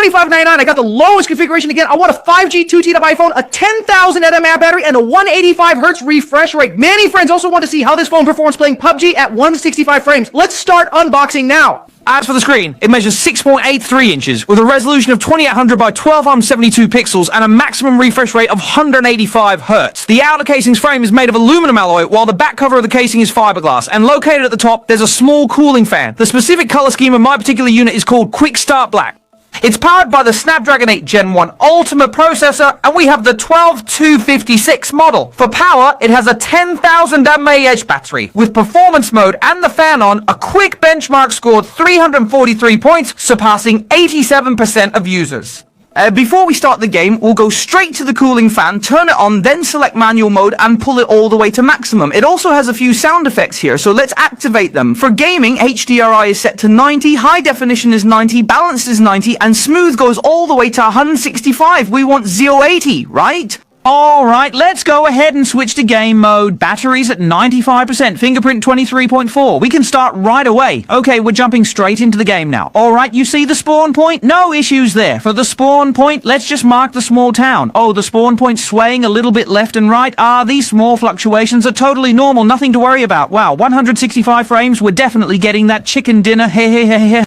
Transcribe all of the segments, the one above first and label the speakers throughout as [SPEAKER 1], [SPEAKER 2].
[SPEAKER 1] $25.99. I got the lowest configuration again. I want a 5G 2T iPhone, a 10,000 mAh battery, and a 185 Hz refresh rate. Many friends also want to see how this phone performs playing PUBG at 165 frames. Let's start unboxing now.
[SPEAKER 2] As for the screen, it measures 6.83 inches with a resolution of 2800 by 1272 pixels and a maximum refresh rate of 185 Hz. The outer casing's frame is made of aluminum alloy, while the back cover of the casing is fiberglass, and located at the top there's a small cooling fan. The specific color scheme of my particular unit is called Quick Start Black. It's powered by the Snapdragon 8 Gen 1 Ultimate processor, and we have the 12256 model. For power, it has a 10,000 mAh battery. With performance mode and the fan on, a quick benchmark scored 343 points, surpassing 87% of users. Before we start the game, we'll go straight to the cooling fan, turn it on, then select manual mode and pull it all the way to maximum. It also has a few sound effects here, so let's activate them. For gaming, HDRI is set to 90, high definition is 90, balance is 90, and smooth goes all the way to 165. We want 080, right? Alright, let's go ahead and switch to game mode. Batteries at 95%, fingerprint 23.4. We can start right away. Okay, we're jumping straight into the game now. Alright, you see the spawn point? No issues there. For the spawn point, let's just mark the small town. Oh, the spawn point's swaying a little bit left and right. These small fluctuations are totally normal, nothing to worry about. Wow, 165 frames, we're definitely getting that chicken dinner. Hehehehe.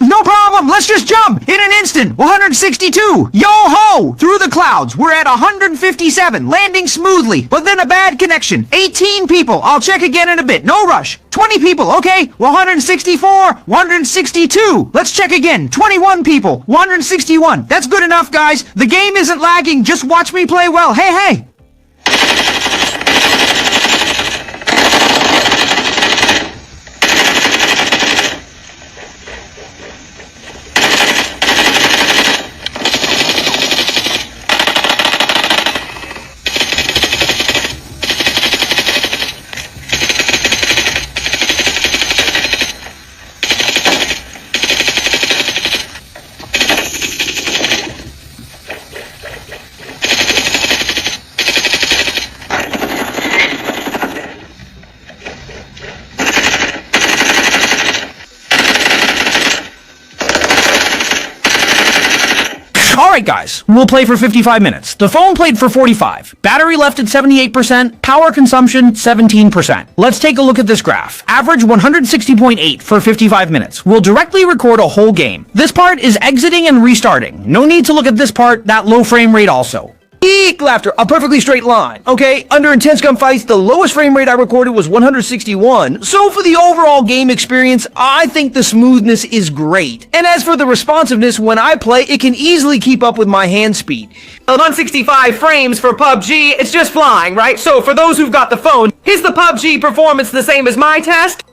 [SPEAKER 1] No problem, let's just jump! In an instant, 162! Yo-ho! Through the clouds, we're at 157, landing smoothly, but then a bad connection. 18 people, I'll check again in a bit, no rush. 20 people, okay, 164, 162. Let's check again, 21 people, 161. That's good enough, guys. The game isn't lagging, just watch me play well. Hey!
[SPEAKER 2] Alright guys, we'll play for 55 minutes. The phone played for 45. Battery left at 78%, power consumption 17%. Let's take a look at this graph. Average 160.8 for 55 minutes. We'll directly record a whole game. This part is exiting and restarting. No need to look at this part, that low frame rate also. Eek laughter, a perfectly straight line. Okay, under intense gunfights, the lowest frame rate I recorded was 161. So for the overall game experience, I think the smoothness is great. And as for the responsiveness, when I play, it can easily keep up with my hand speed. 165 frames for PUBG, it's just flying, right? So for those who've got the phone, is the PUBG performance the same as my test?